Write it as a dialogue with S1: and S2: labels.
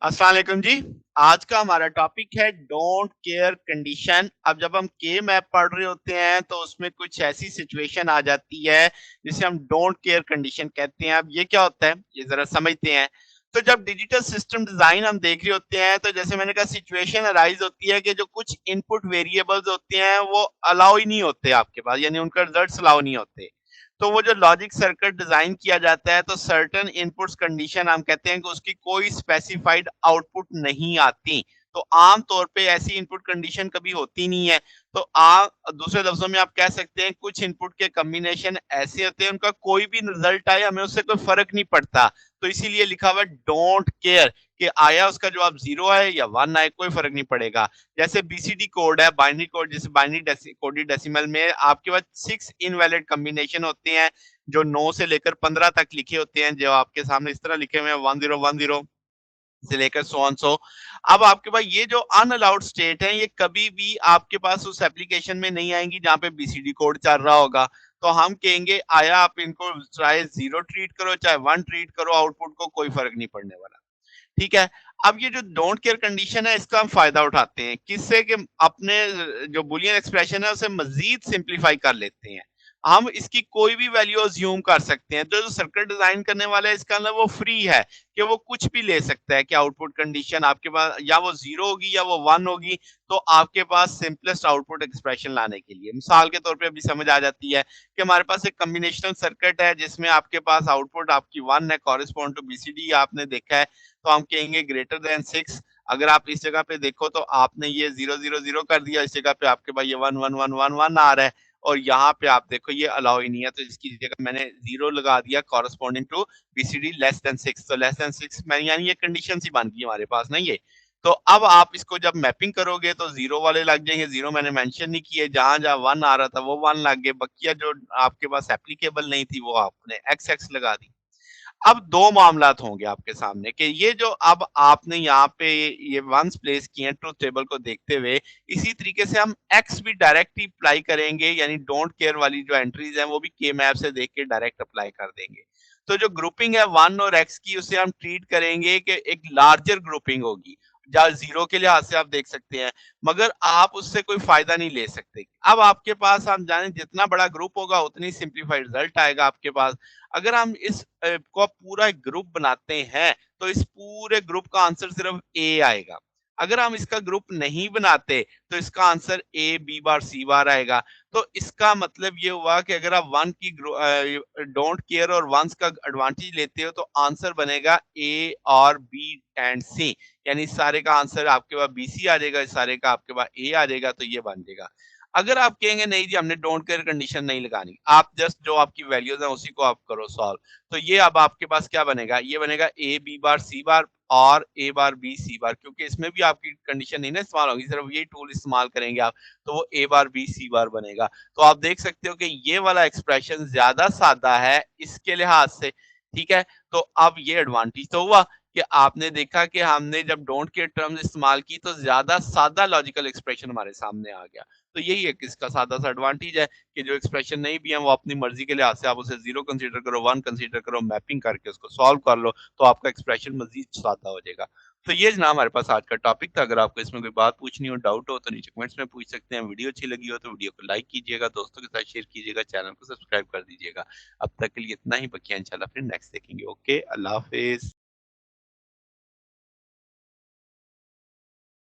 S1: अस्सलाम वालेकुम जी। आज का हमारा टॉपिक है डोंट केयर कंडीशन। अब जब हम के मैप पढ़ रहे होते हैं तो उसमें कुछ ऐसी सिचुएशन आ जाती है जिसे हम डोंट केयर कंडीशन कहते हैं। अब ये क्या होता है ये ज़रा समझते हैं। तो जब डिजिटल सिस्टम डिज़ाइन हम देख रहे होते हैं तो जैसे मैंने कहा सिचुएशन अराइज़ होती है कि जो कुछ इनपुट वेरिएबल्स होते हैं वो अलाउ ही नहीं होते आपके पास, यानी उनका रिजल्ट्स अलाउ नहीं होते। तो वो जो लॉजिक सर्किट डिजाइन किया जाता है तो सर्टेन इनपुट्स कंडीशन हम कहते हैं कि उसकी कोई स्पेसिफाइड आउटपुट नहीं आती। तो आम तौर पे ऐसी इनपुट कंडीशन कभी होती नहीं है। तो दूसरे लफ्जों में आप कह सकते हैं कुछ इनपुट के कॉम्बिनेशन ऐसे होते हैं उनका कोई भी रिजल्ट आए हमें उससे कोई फर्क नहीं पड़ता। तो इसीलिए लिखा हुआ है डोंट केयर कि आया उसका जवाब जीरो आए या वन आए कोई फर्क नहीं पड़ेगा। जैसे बीसीडी कोड है, बाइनरी कोड, जैसे बाइनरी कोडेड डेसिमल में आपके पास 6 इनवैलिड कॉम्बिनेशन होते हैं जो 9 से लेकर 15 तक लिखे होते हैं, जो आपके सामने इस तरह लिखे हुए हैं 1010 से लेकर सो ऑन सो। अब आपके पास ये जो अनअलाउड स्टेट है ये कभी भी आपके पास उस एप्लीकेशन में नहीं आएंगी जहाँ पे बीसीडी कोड चल रहा होगा। तो हम कहेंगे आया आप इनको चाहे जीरो ट्रीट करो चाहे वन ट्रीट करो, आउटपुट को कोई फर्क नहीं पड़ने वाला। ठीक है। अब ये जो डोंट केयर कंडीशन है इसका हम फ़ायदा उठाते हैं। किससे कि अपने जो बूलियन एक्सप्रेशन है उसे मज़ीद सिंप्लीफाई कर लेते हैं। हम इसकी कोई भी वैल्यू अज़्यूम कर सकते हैं। जो सर्किट डिज़ाइन करने वाला है इसका मतलब वो फ्री है कि वो कुछ भी ले सकता है कि आउटपुट कंडीशन आपके पास या वो 0 होगी या वो 1 होगी, तो आपके पास सिंपलेस्ट आउटपुट एक्सप्रेशन लाने के लिए। मिसाल के तौर पे अभी समझ आ जाती है कि हमारे पास एक कॉम्बिनेशनल सर्किट है जिसमें आपके पास आउटपुट आपकी 1 है, कॉरेस्पॉन्ड टू बीसीडी आपने देखा है। तो हम कहेंगे ग्रेटर देन 6। अगर आप इस जगह पे देखो तो आपने ये 000 कर दिया, इस जगह पे आपके पास ये 11111 आ रहा है और यहाँ पे आप देखो ये अलाउ ही नहीं है, तो इसकी जगह मैंने 0 लगा दिया corresponding to BCD less than 6। तो लेस देन 6 मैं यानी ये कंडीशन सी बन गई हमारे पास ना ये। तो अब आप इसको जब मैपिंग करोगे तो 0 वाले लग जाएंगे, 0 मैंने मेंशन नहीं किए, जहाँ-जहाँ 1 आ रहा था वो 1 लग गए, बकिया जो आपके पास एप्लीकेबल नहीं थी वो आपने एक्स एक्स लगा दी। अब 2 मामलात होंगे आपके सामने कि ये जो अब आपने यहाँ पे ये वन्स प्लेस किए हैं ट्रुथ टेबल को देखते हुए, इसी तरीके से हम एक्स भी डायरेक्ट ही अप्लाई करेंगे, यानी डोंट केयर वाली जो एंट्रीज़ हैं वो भी के मैप से देख के डायरेक्ट अप्लाई कर देंगे। तो जो ग्रुपिंग है 1 और एक्स की उसे हम ट्रीट करेंगे कि एक लार्जर ग्रुपिंग होगी। जहाँ 0 के लिहाज से आप देख सकते हैं, मगर आप उससे कोई फ़ायदा नहीं ले सकते। अब आपके पास हम जानें जितना बड़ा ग्रुप होगा उतनी सिंप्लीफाइड रिज़ल्ट आएगा आपके पास। अगर हम इस को पूरा एक ग्रुप बनाते हैं तो इस पूरे ग्रुप का आंसर सिर्फ ए आएगा। अगर हम इसका ग्रुप नहीं बनाते तो इसका आंसर ए बी बार सी बार आएगा। तो इसका मतलब ये हुआ कि अगर आप वन की डोंट केयर और वंस का एडवांटेज लेते हो तो आंसर बनेगा ए और बी एंड सी, यानी सारे का आंसर आपके पास बी सी आ जाएगा, सारे का आपके पास ए आ जाएगा, तो ये बन जाएगा। अगर आप कहेंगे नहीं जी हमने डोंट केयर कंडीशन नहीं लगानी, आप जस्ट जो आपकी वैल्यूज़ हैं उसी को आप करो सॉल्व। तो ये अब आपके पास क्या बनेगा? ये बनेगा ए बी बार सी बार और ए बार बी सी बार, क्योंकि इसमें भी आपकी कंडीशन नहीं ना इस्तेमाल होगी, सिर्फ यही टूल इस्तेमाल करेंगे आप, तो वो ए बार बी सी बार बनेगा। तो आप देख सकते हो कि ये वाला एक्सप्रेशन ज़्यादा सादा है इसके लिहाज से, ठीक है? तो अब ये एडवांटेज तो हुआ कि आपने देखा कि हमने जब डोंट केयर टर्म्स इस्तेमाल की तो ज़्यादा सादा लॉजिकल एक्सप्रेशन हमारे सामने आ गया। तो यही एक इसका सादा-सा एडवांटेज है कि जो एक्सप्रेशन नहीं भी है वो अपनी मर्ज़ी के लिहाज़ से आप उसे 0 कंसीडर करो, 1 कंसीडर करो, मैपिंग करके उसको सॉल्व कर लो, तो आपका एक्सप्रेशन मज़ीद सादा हो जाएगा। तो ये जनाब हमारे पास आज का टॉपिक था। अगर आपको इसमें कोई बात पूछनी हो, डाउट हो तो नीचे कमेंट्स में पूछ सकते हैं। वीडियो अच्छी लगी हो तो वीडियो को लाइक कीजिएगा, दोस्तों के साथ शेयर कीजिएगा, चैनल को सब्सक्राइब कर दीजिएगा। अब तक के लिए इतना ही, बकिया इंशाल्लाह फिर नेक्स्ट देखेंगे। ओके, अल्लाह हाफ़िज़।